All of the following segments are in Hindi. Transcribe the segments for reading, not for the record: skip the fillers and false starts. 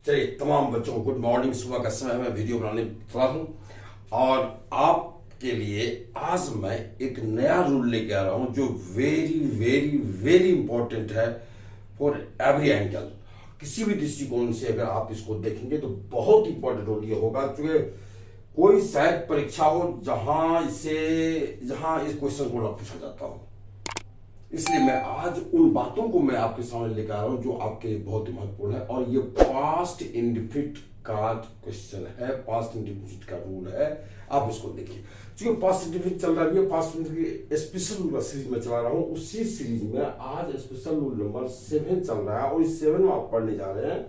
चलिए तमाम बच्चों को गुड मॉर्निंग। सुबह का समय मैं वीडियो बनाने चला हूँ और आपके लिए आज मैं एक नया रूल लेके आ रहा हूँ जो वेरी वेरी वेरी इंपॉर्टेंट है फॉर एवरी एंगल। किसी भी दृष्टिकोण से अगर आप इसको देखेंगे तो बहुत इंपॉर्टेंट रोल ये होगा, क्योंकि कोई शायद परीक्षा हो जहां इस क्वेश्चन को ना पूछा जाता हो। इसलिए मैं आज उन बातों को मैं आपके सामने लेकर आ रहा हूं जो आपके लिए बहुत ही महत्वपूर्ण है। और ये पास्ट इंडेफिनिट का क्वेश्चन है, पास्ट इंडेफिनिट का रूल है। आप इसको देखिए, क्योंकि पास्ट इंडेफिनिट चल रहा है, past indefinite special rule series में चला रहा हूं। उसी सीरीज में आज स्पेशल रूल नंबर 7 चल रहा है और इस 7 में आप पढ़ने जा रहे हैं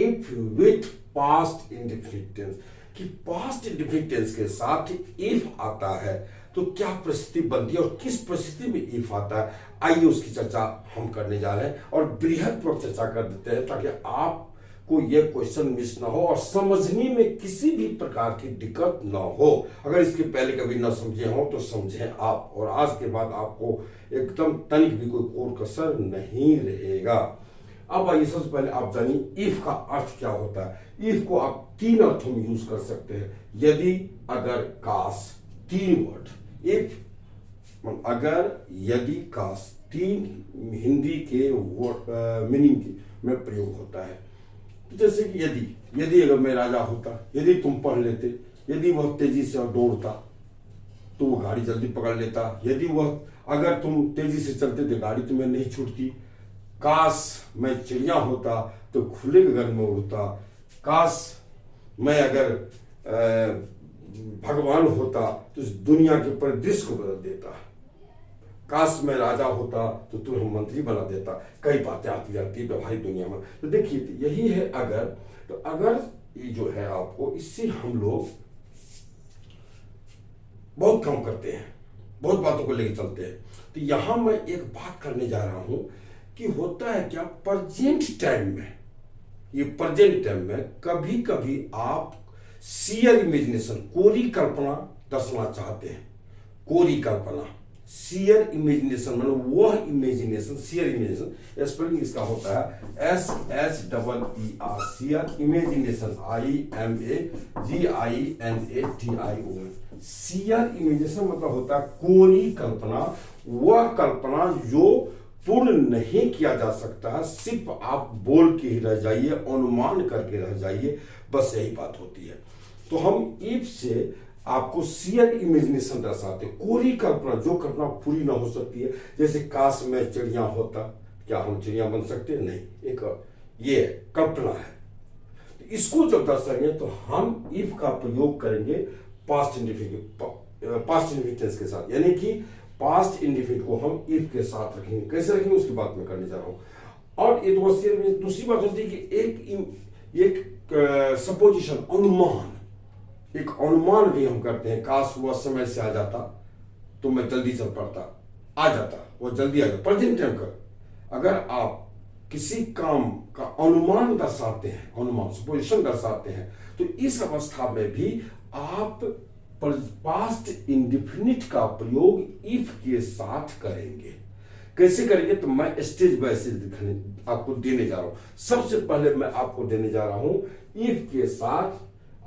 if with past indefinite tense. कि पास्ट इंडेफिनिट टेंस के साथ इफ आता है तो क्या परिस्थिति बनती है और किस परिस्थिति में इफ आता है, आइए उसकी चर्चा हम करने जा रहे हैं और बृहद पर चर्चा कर देते हैं ताकि आपको यह क्वेश्चन मिस ना हो और समझने में किसी भी प्रकार की दिक्कत ना हो। अगर इसके पहले कभी ना समझे हो तो समझें आप, और आज के बाद आपको एकदम तनिक भी कोई कोर कसर नहीं रहेगा। अब आइए सबसे पहले आप जानिए इफ का अर्थ क्या होता है। इफ को आप 3 अर्थों में यूज कर सकते हैं, यदि, अगर, काश। 3 वर्ड इफ, अगर, यदि, काश, 3 हिंदी के मीनिंग में प्रयोग होता है। तो जैसे कि यदि अगर मैं राजा होता, यदि तुम पढ़ लेते, यदि वह तेजी से दौड़ता तो वो गाड़ी जल्दी पकड़ लेता, अगर तुम तेजी से चलते तो गाड़ी तुम्हें नहीं छूटती। काश मैं चिड़िया होता तो खुले गगन में उड़ता। काश मैं अगर भगवान होता तो इस दुनिया के परिदृश्य को बदल देता। काश मैं राजा होता तो तुम्हें मंत्री बना देता। कई बातें आती जाती है व्यवहारिक दुनिया में। तो देखिए यही है अगर। तो अगर ये जो है आपको, इससे हम लोग बहुत कम करते हैं, बहुत बातों को लेकर चलते हैं। तो यहां मैं एक बात करने जा रहा हूं कि होता है क्या, प्रेजेंट टाइम में, ये प्रेजेंट टाइम में कभी कभी आप सियर इमेजिनेशन, कोरी कल्पना दर्शाना चाहते हैं। कोरी कल्पना, सियर इमेजिनेशन मतलब वह इमेजिनेशन, सियर इमेजिनेशन स्पेलिंग इसका होता है SHEER, sheer imagination, IMAGINATION। Sheer imagination मतलब होता है कोरी कल्पना, वह कल्पना जो पूर्ण नहीं किया जा सकता है, सिर्फ आप बोल के ही रह जाइए, अनुमान करके रह जाइए, बस यही बात होती है। तो हम इफ से आपको सियर इमेजिनेशन दर्शाते, कोरी कल्पना, जो कल्पना पूरी ना हो सकती है। जैसे काश मैं चिड़िया होता, क्या हम चिड़िया बन सकते हैं? नहीं, एक ये कल्पना है। तो इसको जब दर्शाएंगे तो हम इफ का प्रयोग करेंगे पास्ट इंडेफिनिट टेंस के साथ, यानी कि पास्ट इंडेफिनिट को हम इफ के साथ रखेंगे। कैसे रखेंगे उसकी बात मैं करने जा रहा हूं। और ये दूसरी बात होती है कि एक सपोजिशन, अनुमान, एक अनुमान भी हम करते हैं। काश वह समय से आ जाता तो मैं जल्दी चल पड़ता, आ जाता, वो जल्दी आ जाता। प्रेजेंट टाइम का अगर आप किसी काम का अनुमान दर्शाते हैं, अनुमान सपोजिशन दर्शाते हैं, तो इस अवस्था में भी आप पास्ट इंडेफिनिट का प्रयोग इफ के साथ करेंगे। कैसे करेंगे तो मैं स्टेज बाय स्टेज आपको देने जा रहा हूं। सबसे पहले मैं आपको देने जा रहा हूं इफ के साथ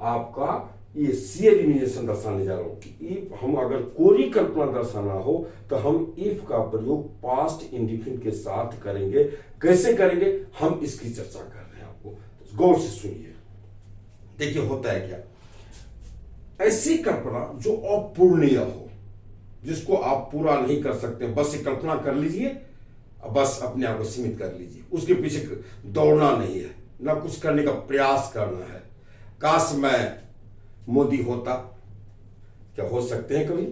आपका ये सियर इमेजिनेशन दर्शाने जा रहा हूं कि इफ हम अगर कोरी कल्पना दर्शाना हो तो हम इफ का प्रयोग पास्ट इंडेफिनिट के साथ करेंगे। कैसे करेंगे हम इसकी चर्चा कर रहे हैं, आपको गौर से सुनिए। देखिए होता है क्या, ऐसी कल्पना जो अपूर्णीय हो, जिसको आप पूरा नहीं कर सकते, बस एक कल्पना कर लीजिए, बस अपने आप को सीमित कर लीजिए, उसके पीछे दौड़ना नहीं है, ना कुछ करने का प्रयास करना है। काश मैं मोदी होता, क्या हो सकते हैं कभी?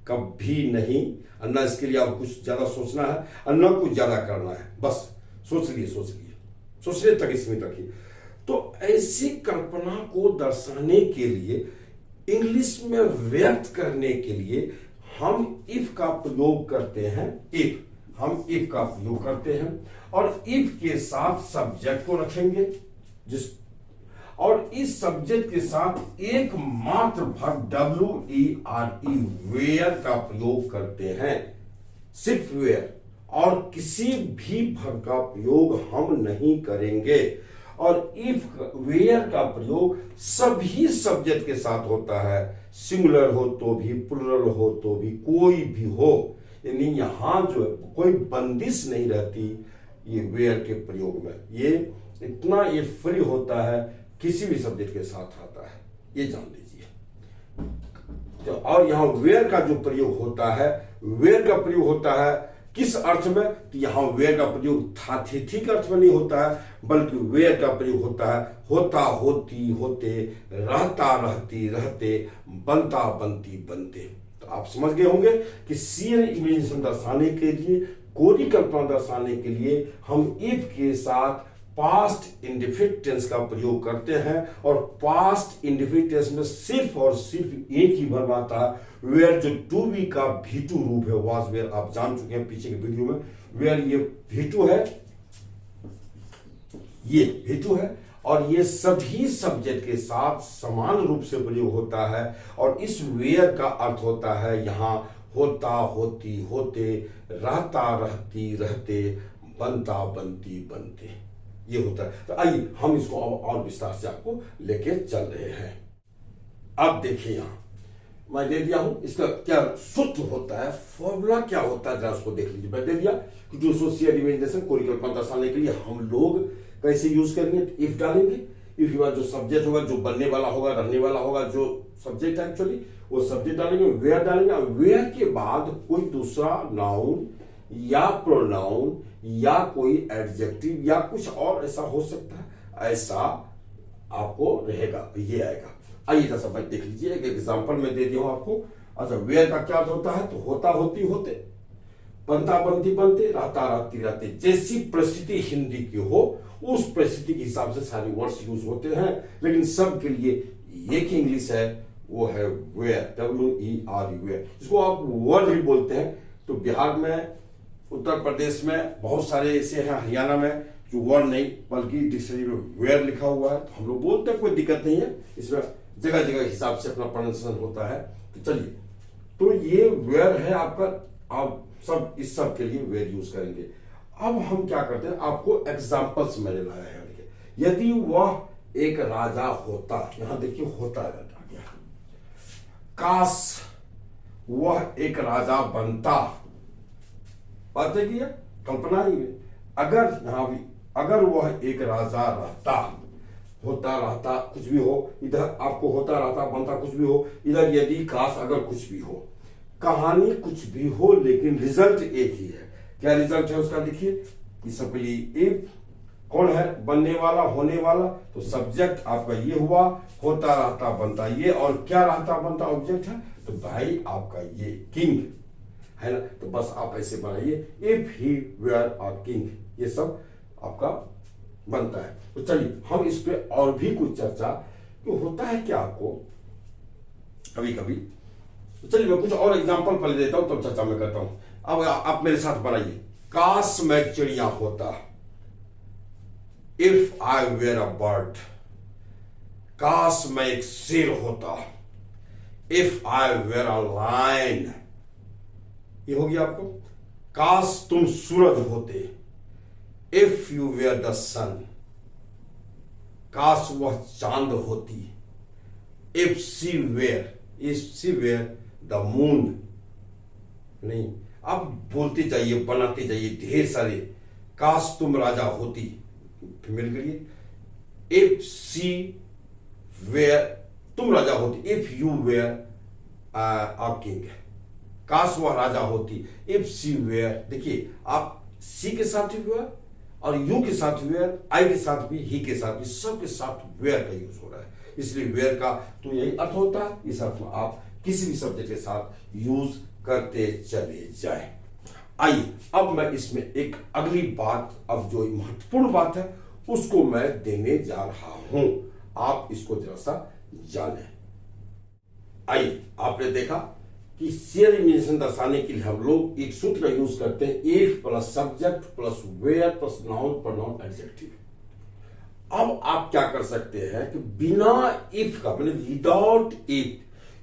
कभी नहीं। और ना इसके लिए आप कुछ ज्यादा सोचना है और ना कुछ ज्यादा करना है, बस सोचने तक सीमित रखिए। तो ऐसी कल्पना को दर्शाने के लिए, इंग्लिश में व्यक्त करने के लिए हम इफ का प्रयोग करते हैं। हम इफ का प्रयोग करते हैं और इफ के साथ सब्जेक्ट को रखेंगे, और इस सब्जेक्ट के साथ एकमात्र वर्ब WERE, वेयर का प्रयोग करते हैं, सिर्फ वेयर, और किसी भी वर्ब का प्रयोग हम नहीं करेंगे। और इफ वेयर का प्रयोग सभी सब्जेक्ट के साथ होता है, सिंगुलर हो तो भी, प्लुरल हो तो भी, कोई भी हो, यानी यहां जो कोई बंदिश नहीं रहती ये वेयर के प्रयोग में। ये इतना ये फ्री होता है, किसी भी सब्जेक्ट के साथ आता है, ये जान लीजिए। तो और यहां वेयर का जो प्रयोग होता है, वेयर का प्रयोग होता है किस अर्थ में, तो यहां वेयर का प्रयोग था थिथि के अर्थ में नहीं होता है, बल्कि वेयर का प्रयोग होता है होता होती होते, रहता रहती रहते, बनता बनती बनते। तो आप समझ गए होंगे कि सियर इमेजिनेशन दर्शाने के लिए, कोरी कल्पना दर्शाने के लिए हम इफ के साथ पास्ट इंडेफिनिट टेंस का प्रयोग करते हैं, और पास्ट इंडेफिनिट टेंस में सिर्फ और सिर्फ एक ही वर्ब आता है, वेयर जो टू बी का V2 रूप है, वाज वेयर आप जान चुके हैं पीछे के वीडियो में। वेयर ये V2 है, ये V2 है, और ये सभी सब्जेक्ट के साथ समान रूप से प्रयोग होता है, और इस वेयर का अर्थ होता है यहां होता होती होते, रहता रहती रहते, बनता बनती बनते, ये होता है। तो आइए हम इसको और विस्तार से आपको लेके चल रहे हैं। अब देखिए यहां मैं दे दिया हूं, इसका क्या सूत्र होता है, फॉर्मूला क्या होता है, जरा उसको देख लीजिए। मैं दे दिया कि जो सोशियल इमेजिनेशन कोरी कल्पना दर्शाने के लिए हम लोग कैसे यूज करेंगे, इफ डालेंगे, इफ के बाद जो सब्जेक्ट होगा, जो बनने वाला होगा, रहने वाला होगा, जो सब्जेक्ट है एक्चुअली वो सब्जेक्ट डालेंगे, वेयर डालेंगे, वेयर के बाद कोई दूसरा नाउन या प्रोनाउन या कोई एडजेक्टिव या कुछ और ऐसा हो सकता है, ऐसा आपको रहेगा, ये आएगा। आइए जैसा भाई देख लीजिए, एक एग्जांपल में दे दिया हूं आपको। अच्छा, वेयर का क्या होता है, तो होता होती होते, बनता बनती बनते, रहता रहती रहते, जैसी परिस्थिति हिंदी की हो उस परिस्थिति के हिसाब से सारे वर्ड्स यूज होते हैं, लेकिन सब के लिए एक ही इंग्लिश है, वो है वेयर, WER, वेयर। इसको आप वर्ड भी बोलते हैं। तो बिहार में, उत्तर प्रदेश में बहुत सारे ऐसे हैं, हरियाणा में जो वर्ड नहीं बल्कि डिक्शनरी में वेयर लिखा हुआ है, तो हम लोग बोलते हैं, कोई दिक्कत नहीं है इसमें, जगह जगह हिसाब से अपना प्रोनाउंसिएशन होता है। तो चलिए, तो ये वेयर है आपका, आप सब इस सब के लिए वेयर यूज करेंगे। अब हम क्या करते हैं, आपको एग्जांपल्स मैंने लाया है। यदि वह एक राजा होता, यहां देखिए होता रहता गया, काश वह एक राजा बनता, बात है कि कल्पना ही है। अगर यहां भी अगर वह एक राजा रहता, होता रहता कुछ भी हो, इधर आपको होता रहता बनता कुछ भी हो, इधर यदि काश अगर कुछ भी हो, कहानी कुछ भी हो, लेकिन रिजल्ट एक ही है। क्या रिजल्ट है उसका, देखिए सिंपली इफ कौन है, बनने वाला, होने वाला, तो सब्जेक्ट आपका ये हुआ, होता रहता बनता ये, और क्या रहता बनता ऑब्जेक्ट है, तो भाई आपका ये किंग है ना। तो बस आप ऐसे बनाइए, if he were a king, ये सब आपका बनता है। तो चलिए हम इस पे और भी कुछ चर्चा, तो होता है क्या आपको कभी कभी। तो चलिए मैं कुछ और एग्जांपल पहले देता हूं, तब चर्चा में करता हूं। अब आप मेरे साथ बनाइए, काश मैं चिड़िया होता, if I were a bird. काश मैं एक शेर होता, if I were a lion. ये हो गया आपको। काश तुम सूरज होते, if you were the sun. काश वह चांद होती, if she were the moon. नहीं, आप बोलते जाइए, बनाते जाइए ढेर सारे। काश तुम राजा होती, फीमेल के लिए, इफ सी वेयर, तुम राजा होती, if you were a king. काश वह राजा होती, इफ सी वेयर, देखिए आप सी के साथ भी वेयर, और यू के साथ वेयर, आई के साथ भी, ही के साथ भी, सब के साथ वेयर का यूज हो रहा है। इसलिए वेयर का तो यही अर्थ होता है, इस अर्थ में आप किसी भी सब्जेक्ट के साथ यूज करते चले जाए। आइए अब मैं इसमें एक अगली बात, अब जो महत्वपूर्ण बात है उसको मैं देने जा रहा हूं, आप इसको जरा सा जाने। आइए, आपने देखा कि शेयर इमेजिनेशन दर्शाने के लिए हम लोग एक सूत्र का यूज करते हैं, if plus subject plus were plus noun pronoun adjective. अब आप क्या कर सकते हैं कि बिना इफ का, मैंने without if,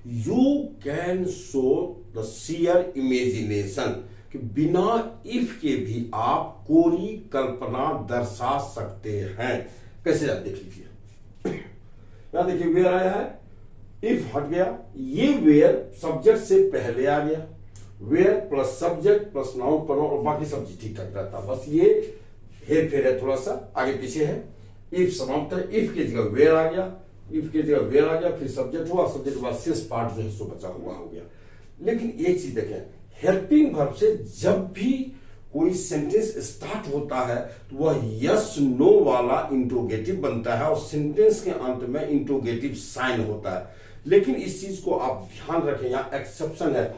you can show the share imagination, कि बिना इफ के भी आप कोरी कल्पना दर्शा सकते हैं। कैसे आप देख लीजिए, यहां देखिए वेयर आया है, इफ हट गया, ये वेयर सब्जेक्ट से पहले आ गया, were plus subject plus noun pronoun और बाकी सब चीज ठीक ठाक रहता, बस ये हेर फेर है, थोड़ा सा आगे पीछे है। इफ समाप्त है, इफ की जगह वेयर आ गया, इफ की जगह वेयर आ गया, फिर सब्जेक्ट हुआ, सब्जेक्ट के बाद शेष पार्ट जो है सो बचा हुआ हो गया। लेकिन एक चीज देखें, हेल्पिंग वर्ब से जब भी कोई सेंटेंस स्टार्ट होता है तो वह यस नो वाला इंट्रोगेटिव बनता है और सेंटेंस के अंत में इंट्रोगेटिव साइन होता है। लेकिन इस चीज को आप ध्यान रखें, यहां एक्सेप्शन है,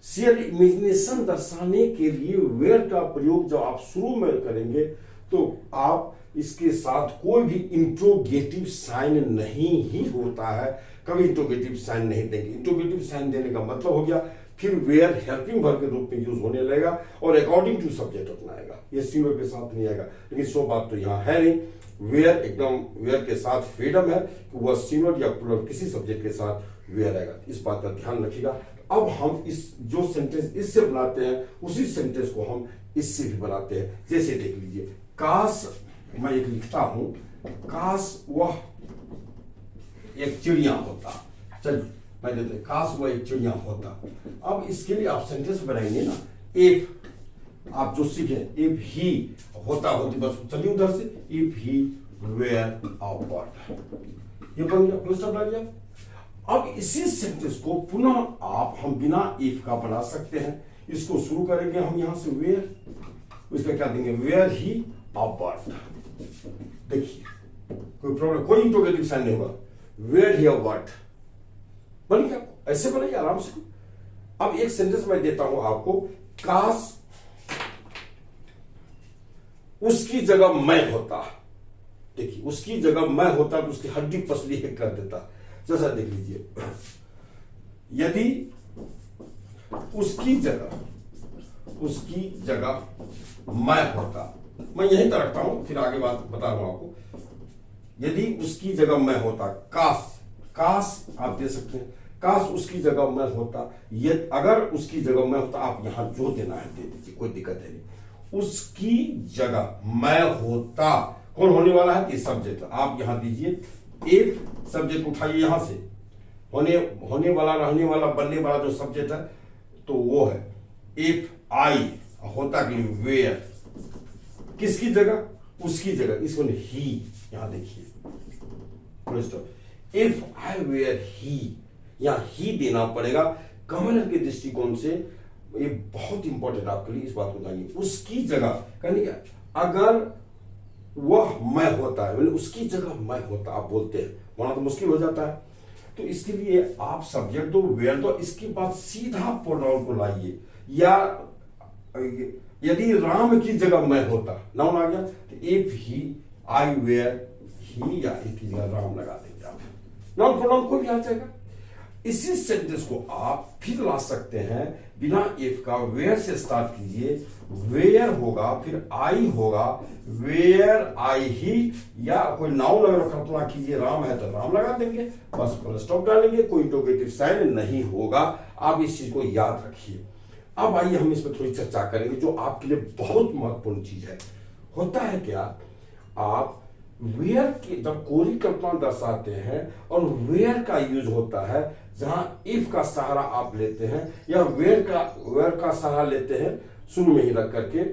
शेयर इमेजिनेशन दर्शाने के लिए वेयर का प्रयोग जब आप शुरू में करेंगे तो आप इसके साथ कोई भी इंट्रोगेटिव साइन नहीं ही होता है, कभी इंट्रोगेटिव साइन नहीं देंगे। इंट्रोगेटिव साइन देने का मतलब हो गया फिर वेयर हेल्पिंग वर्ब के रूप में यूज होने लगेगा और अकॉर्डिंग टू सब्जेक्ट अपनाएगा, ये सिंगुलर के साथ नहीं आएगा। लेकिन सो बात तो यहाँ है नहीं, वेयर एकदम वेयर के साथ फ्रीडम है कि वह सिंगुलर या प्लूरल किसी सब्जेक्ट के साथ वेयर आएगा, इस बात का ध्यान रखिएगा। अब हम इस जो सेंटेंस इससे बनाते हैं उसी सेंटेंस को हम इससे भी बनाते हैं। जैसे देख लीजिए, काश, मैं एक लिखता हूं, काश वह एक चिड़िया होता, चलिए मैं देते, काश वह एक चिड़िया होता। अब इसके लिए आप सेंटेंस बनाएंगे ना, इफ आप जो सीखे, इफ ही होता होती, बस चलिए उधर से, if he were a bird, ये बन गया, फुल स्टॉप लग गया। अब इसी सेंटेंस को पुनः आप हम बिना इफ का बना सकते हैं। इसको शुरू करेंगे हम यहां से वेयर, उसका क्या देंगे, वेयर ही अ बर्ड। देखिए कोई प्रॉब्लम, कोई इंट्रोगेटिव साइन नहीं होगा, वेयर ही अ बर्ड बन गया, ऐसे बनेगा आराम से। अब एक सेंटेंस मैं देता हूं आपको, काश उसकी जगह मैं होता, देखिए उसकी जगह मैं होता तो उसकी हड्डी पसली कर देता। जैसा देख लीजिए, यदि उसकी जगह मैं होता, मैं यही तो रखता हूं, फिर आगे बात बता रहा हूं आपको। यदि उसकी जगह मैं होता, काश आप दे सकते हैं, काश उसकी जगह मैं होता, ये अगर उसकी जगह मैं होता, आप यहां जो देना है दे दीजिए, कोई दिक्कत है नहीं। उसकी जगह मैं होता, कौन होने वाला है कि सब्जेक्ट, आप यहां दीजिए, इफ सब्जेक्ट उठाइए यहां से, होने वाला, रहने वाला, बनने वाला जो सब्जेक्ट है तो वो है इफ आई, होता के लिए वेयर, किसकी जगह, उसकी जगह, इसको ही, यहां देखिए इफ आई वेयर ही, यहां ही देना पड़ेगा। कमनर के दृष्टिकोण से ये बहुत इंपॉर्टेंट आपके लिए, इस बात को जानिए। उसकी जगह कहने का, अगर वह मैं होता है, उसकी जगह मैं होता आप बोलते हैं, वहां तो मुश्किल हो जाता है, तो इसके लिए आप सब्जेक्ट दो, वेयर दो, इसके बाद सीधा प्रोनाउन को लाइए। या यदि राम की जगह मैं होता, नाउन आ गया, तो if he I where he, या एक की जगह राम लगा देंगे आप, नाउन प्रोनाउन कोई भी आ जाएगा। इसी सेंटेंस को आप फिर ला सकते हैं बिना इफ का, वेयर से स्टार्ट कीजिए, वेयर होगा, फिर आई होगा, वेयर आई ही, या कोई नाउन अगर कल्पना कीजिए, राम है तो राम लगा देंगे, बस फुल स्टॉप डालेंगे, कोई इंट्रोगेटिव साइन नहीं होगा। आप इस चीज को याद रखिए। अब आइए हम इसमें थोड़ी चर्चा करेंगे जो आपके लिए बहुत महत्वपूर्ण चीज है। होता है क्या, आप वेयर की जब कोरी कल्पना दर्शाते हैं और वेयर का यूज होता है जहां इफ का सहारा आप लेते हैं या वेयर का सहारा लेते हैं शुरू में ही रख करके,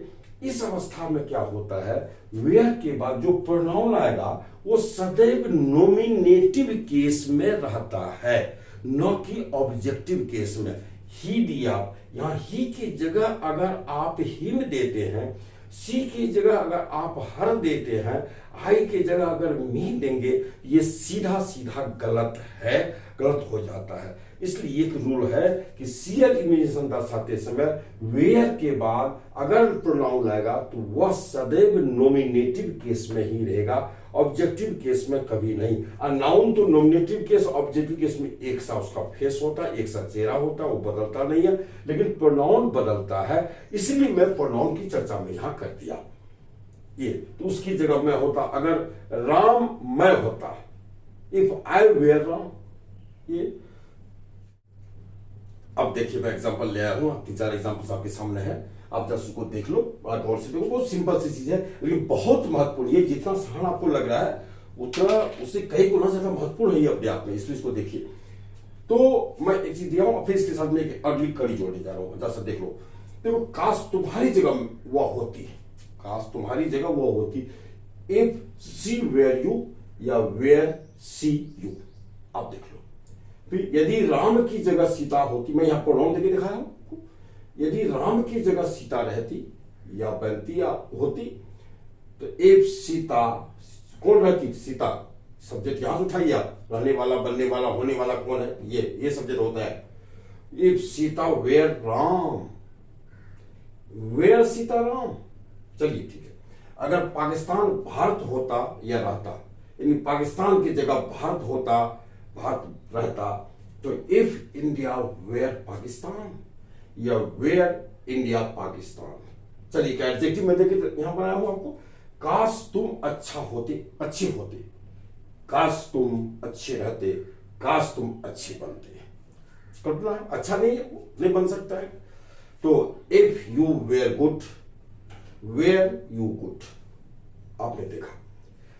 इस अवस्था में क्या होता है, वेयर के बाद जो प्रोनाउन आएगा वो सदैव नॉमिनेटिव केस में रहता है, न कि ऑब्जेक्टिव केस में। ही दिया, यहां ही की जगह अगर आप हिम देते हैं, सी की जगह अगर आप हर देते हैं, आई की जगह अगर मी देंगे, ये सीधा सीधा गलत है, गलत हो जाता है। इसलिए एक रूल है कि सीरियल इमेजिनेशन दर्शाते समय वेयर के बाद अगर प्रोनाउन आएगा तो वह सदैव नॉमिनेटिव केस में ही रहेगा, ऑब्जेक्टिव केस में कभी नहीं। नाउन तो नॉमिनेटिव केस, ऑब्जेक्टिव केस में एक सा उसका फेस होता है, एक सा चेहरा होता है, वो बदलता नहीं है, लेकिन प्रोनाउन बदलता है। इसलिए मैं प्रोनाउन की चर्चा में यहां कर दिया। ये तो उसकी जगह मैं होता, अगर राम मैं होता, इफ आई वेयर राम, ये अब देखिए मैं एग्जांपल ले आया हूं, 3-4 एग्जांपल्स आपके सामने हैं, आप जस्ट उसको देख लो, बड़ा गौर से देखो। बहुत सिंपल सी चीज है लेकिन बहुत महत्वपूर्ण। ये जितना सरल आपको लग रहा है उतना उससे कई गुना ज्यादा महत्वपूर्ण है ये अपने आप में, इसलिए इसको देखिए। तो मैं एक चीज दिया हूं, फिर इसके साथ में एक अगली कड़ी जोड़ने जा रहा हूं, जैसा देख लो। देखो, काश तुम्हारी जगह वह होती, काश तुम्हारी जगह वह होती, इफ सी वेयर यू या वेयर सी यू। आप देख लो, फिर यदि राम की जगह सीता होती, मैं यहां प्रोनाउन देके दिखाया हूं, यदि राम की जगह सीता रहती या बनती या होती, तो इफ सीता कौन रहती, सीता सब्जेक्ट यहां से उठाइए आप, रहने वाला, बनने वाला, होने वाला कौन है, ये सब्जेक्ट होता है। If Sita were Ram, were Sita Ram. चलिए ठीक है, अगर पाकिस्तान भारत होता या रहता, यानी पाकिस्तान की जगह भारत होता, भारत रहता, तो इफ इंडिया वेयर पाकिस्तान या वेयर इंडिया पाकिस्तान। चलिए क्या एडजेक्टिव में देखिए, यहां बनाया हूं आपको, काश तुम अच्छा होते, अच्छे होते, काश तुम अच्छे रहते, काश तुम अच्छे बनते। कल्पना है, अच्छा नहीं है वो, नहीं बन सकता है। तो if you were good, were you good. आपने देखा,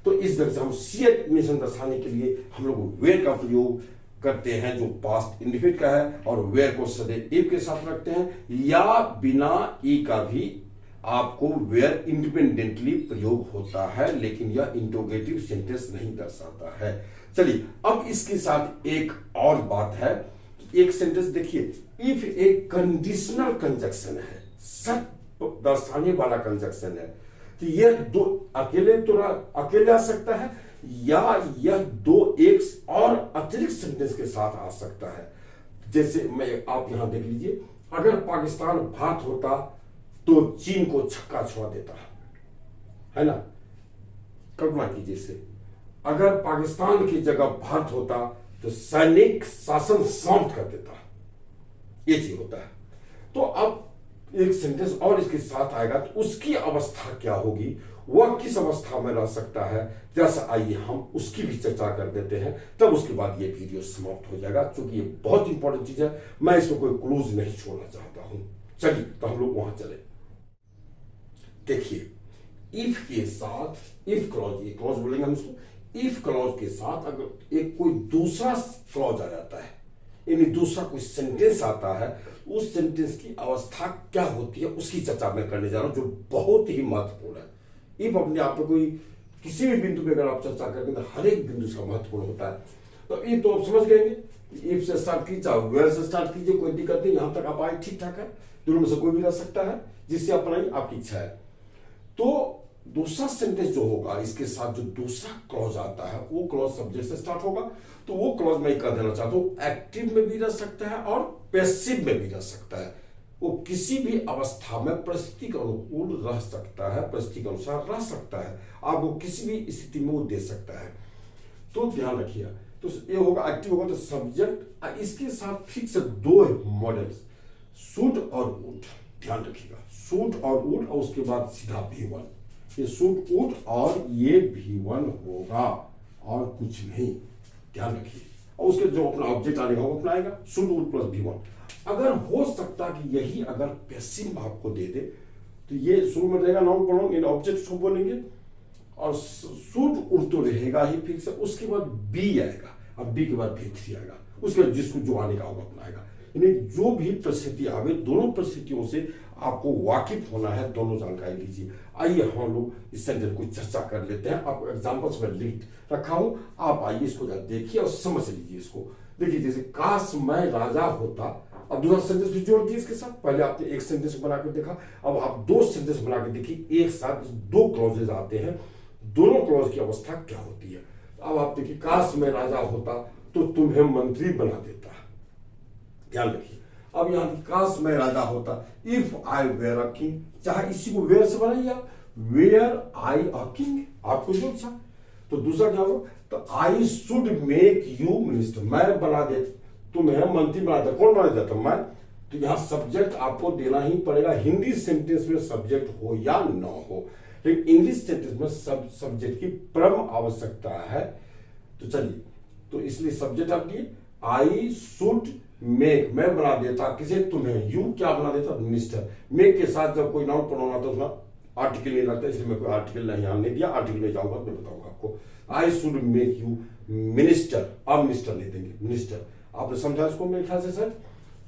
तो इस तरह से हम सी एडमिशन दर्शाने के लिए हम लोग वेयर का प्रयोग करते हैं, जो पास्ट इंडिफिनिट का है, और वेयर को सदैव इफ के साथ रखते हैं, या बिना ई का भी आपको वेयर इंडिपेंडेंटली प्रयोग होता है, लेकिन यह इंट्रोगेटिव सेंटेंस नहीं दर्शाता है। चलिए, अब इसके साथ एक और बात है, एक सेंटेंस देखिए, इफ एक कंडीशनल कंजक्शन है, शर्त दर्शाने वाला कंजक्शन है, तो यह दो अकेले आ सकता है, या यह दो एक और अतिरिक्त सेंटेंस के साथ आ सकता है। जैसे मैं, आप यहां देख लीजिए, अगर पाकिस्तान भारत होता तो चीन को छक्का छुड़ा देता, है ना। कल्पना कीजिए इसे, अगर पाकिस्तान की जगह भारत होता तो सैनिक शासन समाप्त कर देता, ये चीज होता है। तो अब एक सेंटेंस और इसके साथ आएगा, तो उसकी अवस्था क्या होगी, वह किस अवस्था में रह सकता है, जैसा आइए हम उसकी भी चर्चा कर देते हैं, तब उसके बाद ये वीडियो समाप्त हो जाएगा, क्योंकि ये बहुत इंपॉर्टेंट चीज है, मैं इसमें कोई क्लूज नहीं छोड़ना चाहता हूं। चलिए, तो हम लोग वहां चले। देखिए, इफ के साथ इफ क्लॉज, ये क्लॉज बोलेंगे हम इसको, इफ क्लॉज के साथ अगर एक कोई दूसरा क्लॉज आ जाता है, यानी दूसरा कोई सेंटेंस आता है, उस सेंटेंस की अवस्था क्या होती है उसकी चर्चा मैं करने जा रहा हूं, जो बहुत ही महत्वपूर्ण है। इफ अपने आप में कोई किसी भी बिंदु पे अगर आप चर्चा करेंगे तो हर एक बिंदु से महत्वपूर्ण होता है। तो ये तो आप समझ गए, इफ से स्टार्ट कीजिए, चाहे वेयर से स्टार्ट कीजिए, कोई दिक्कत नहीं, यहां तक आप आए, ठीक ठाक है, दोनों में से कोई भी रह सकता है, जिससे आप बनाइए, आपकी इच्छा है। तो दूसरा सेंटेंस जो होगा, इसके साथ जो दूसरा क्लॉज आता है, वो क्लॉज सब्जेक्ट से स्टार्ट होगा। तो वो क्लॉज मैं कह देना चाहता हूं, एक्टिव में भी रह सकता है और पैसिव में भी रह सकता है। वो किसी भी अवस्था में परिस्थिति के अनुकूल रह सकता है, परिस्थिति के अनुसार रह सकता है, आपको किसी भी स्थिति में वो दे सकता है। तो ध्यान रखिए, तो ये होगा एक्टिव होगा तो सब्जेक्ट, इसके साथ फिक्स दो मॉडल्स, शुड और वुड। ध्यान रखिएगा, शुड और वुड, और उसके बाद सीधा भी1, ये शुड वुड और ये भी1 होगा और कुछ नहीं। ध्यान रखिए, और उसके जो अपना ऑब्जेक्ट आएगा वो अपना आएगा, शुड वुड प्लस भी1। अगर हो सकता कि यही अगर पैसिव आपको दे दे, तो ये शुरू में रहेगा नाउन प्रोनाउन, इन ऑब्जेक्ट को बोलेंगे, और शुड वुड तो रहेगा ही फिक्स, उसके बाद बी आएगा, अब बी के बाद भी3 आएगा, उसके बाद जिसको जो आने का होगा अपना आएगा। यानी जो भी परिस्थिति आवे, दोनों परिस्थितियों से आपको वाकिफ होना है, दोनों जानकारी लीजिए। आइए हम लोग इस सेंटेंस को चर्चा कर लेते हैं। आपको एग्जांपल्स में लिख रखा हूं, आप आइए इसको देखिए और समझ लीजिए इसको। देखिए, जैसे काश मैं राजा होता, अब दूसरा सेंटेंस भी जोड़ दिए इसके साथ। पहले आपने एक सेंटेंस बना के देखा, अब आप दो सेंटेंस बना के देखिए, एक साथ दो क्लॉजेज आते हैं, दोनों क्लॉज की अवस्था क्या होती है। अब आप देखिए, काश मैं राजा होता तो तुम्हें मंत्री बना देता। ध्यान रखिए, अब यहां काश मैं राजा होता, if I were a king, चाहे इसी को वेयर से बनाइए, वेयर आई अ किंग, आपको जो अच्छा। तो दूसरा क्या होगा, तो आई शुड मेक यू मिनिस्टर, मैं बना दे, तुम्हें मंत्री बना दे, कौन बना देता, मैं। तो यहां सब्जेक्ट आपको देना ही पड़ेगा, हिंदी सेंटेंस में सब्जेक्ट हो या ना हो, लेकिन इंग्लिश सेंटेंस में सब्जेक्ट की परम आवश्यकता है। तो चलिए, तो इसलिए सब्जेक्ट आप दिए, आई शुड मेक, मैं बना देता किसे, तुम्हें, यू क्या बना देता, मिनिस्टर। मेक के साथ जब कोई नाउन प्रोनाउन आता है उसमें आर्टिकल नहीं लगता, इसलिए मैं कोई आर्टिकल यहाँ नहीं दिया। आर्टिकल में जाऊंगा तो बताऊंगा आपको। आई शुड मेक यू मिनिस्टर, अब मिनिस्टर नहीं देंगे, मिनिस्टर। आपने समझा इसको मेरे ख्याल से सर।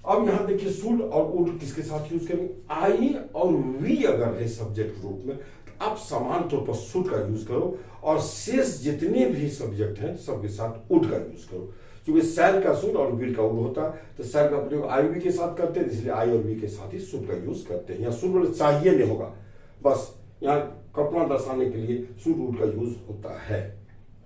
अब यहां देखिए शुड और वुड किसके साथ यूज करेंगे, आई और वी अगर है सब्जेक्ट रूप में, तो आप समान तौर पर शुड का यूज करो, और शेष जितने भी सब्जेक्ट हैं सबके साथ वुड का यूज करो। क्योंकि सैल का शुड और विल का वुड होता है, तो सैल का प्रयोग आई वी के साथ करते हैं, इसलिए आई और वी के साथ ही शुड का यूज करते हैं। यहाँ शुड मतलब चाहिए नहीं होगा, बस यहाँ कल्पना दर्शाने के लिए शुड वुड का यूज होता है।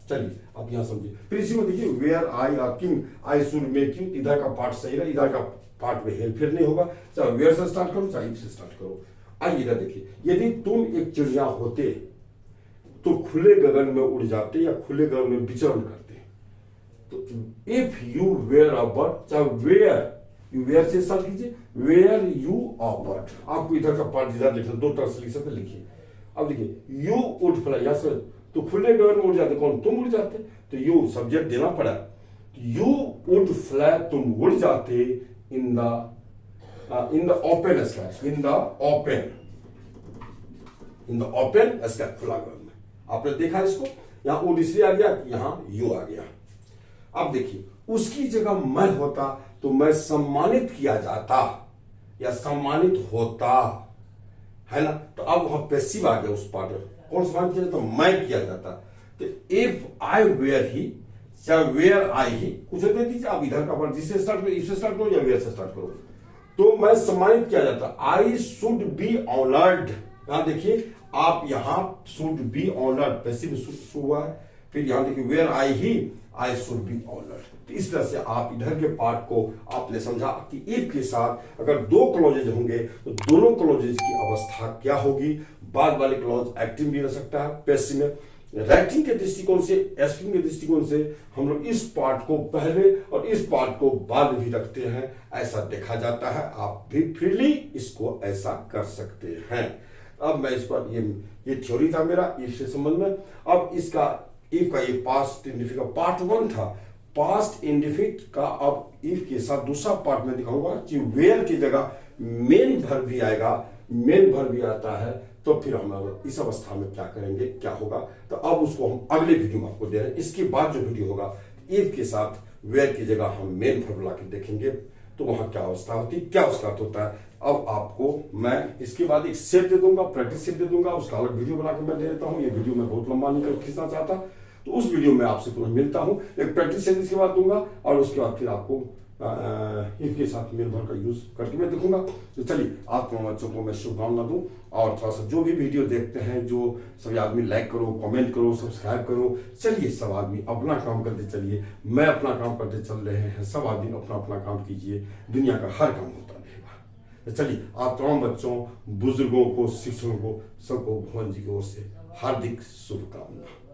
चलिए आप यहाँ समझिए। फिर इसी में देखिए were I are king, I should make you, इधर का पार्ट सही रहा, इधर का पार्ट में हेर फेर नहीं होगा, चाहे वेयर से स्टार्ट करो चाहे इफ से स्टार्ट करो। आइए इधर देखिए, यदि तुम एक चिड़िया होते तो खुले गगन में उड़ जाते या खुले गगन में विचरण करते। तो if you were a bird, चाहे वेयर, यू वेयर से स्टार्ट कीजिए, वेयर यू अ बर्ड, आपको इधर का पार्ट इधर लिखना, दो तरह से लिख सकते, लिखिए। अब देखिए यू वुड फ्लाई, यहां से तो खुले गगन में उड़ जाते, कौन, तुम उड़ जाते, तो यू सब्जेक्ट देना पड़ा, यू वुड फ्लाई, तुम उड़ जाते in the open sky, in the open sky, खुला गगन में। आपने देखा इसको, यहां वुड इसलिए आ गया, यहां यू आ गया। अब देखिए उसकी जगह मैं होता तो मैं सम्मानित किया जाता या सम्मानित होता, है ना। तो अब वहां पैसिव आ गया उस पार्ट में, कौन सम्मानित किया जाता, मैं किया जाता। तो इफ आई वेयर ही, चाहे वेयर आई ही, कुछ दे दीजिए आप इधर का पार्ट, जिससे स्टार्ट करो, इफ से स्टार्ट करो या वेयर से स्टार्ट करो, तो मैं सम्मानित किया जाता। आई शुड बी ऑनर्ड, यहां देखिए आप यहां शुड बी ऑनर्ड, पैसिव हुआ है। फिर यहां देखिए were I he, I should be honoured. तो इस तरह से आप इधर के पार्ट को आपने समझा कि इफ के साथ अगर दो क्लॉजेज होंगे तो दोनों क्लॉजेज की अवस्था क्या होगी। बाद वाले क्लॉज एक्टिव भी रह सकता है, पैसिव में। राइटिंग के दृष्टिकोण से, एस्पिंग के दृष्टिकोण से हम लोग इस पार्ट को पहले और इस पार्ट को बाद में भी रखते हैं, ऐसा देखा जाता है। आप भी फ्रीली इसको ऐसा कर सकते हैं। अब मैं इस पर ये थ्योरी था मेरा इफ से संबंध में। अब इसका इफ का ये पास्ट इंडिफिनिट का पार्ट 1 था। पास्ट इंडिफिनिट का अब इफ के साथ दूसरा पार्ट में दिखाऊंगा कि वेयर की जगह मेन वर्ब भी आएगा, मेन वर्ब भी आता है, तो फिर हम इस अवस्था में क्या करेंगे, क्या होगा, तो अब उसको हम अगले वीडियो में आपको दे रहे हैं। इसके बाद जो वीडियो होगा इफ के साथ वेयर की जगह हम मेन वर्ब ला के देखेंगे, तो वहां क्या अवस्था होती, क्या उसका अर्थ होता है। अब आपको मैं इसके बाद एक सेट दे दूंगा, प्रैक्टिस सेट दे दूंगा, उसका अलग वीडियो बना के मैं दे देता हूँ। ये वीडियो मैं बहुत लंबा नहीं खींचना चाहता, तो उस वीडियो में आपसे पुनः मिलता हूँ। एक प्रैक्टिस सेट इसके बाद दूंगा और उसके बाद फिर आपको इफ के साथ मेन वर्ब का यूज करके मैं दिखूंगा। तो चलिए आप बच्चों को मैं शुभकामना दूं, और थोड़ा सा जो भी वीडियो देखते हैं, जो सभी आदमी लाइक करो, कमेंट करो, सब्सक्राइब करो। चलिए सब आदमी अपना काम करते चलिए, मैं अपना काम करते चल रहे हैं, सब आदमी अपना अपना काम कीजिए, दुनिया का हर काम होता रहेगा। तो चलिए आप तमाम बच्चों, बुजुर्गों को, शिक्षकों को, सबको भगवान जी की ओर से हार्दिक शुभकामना।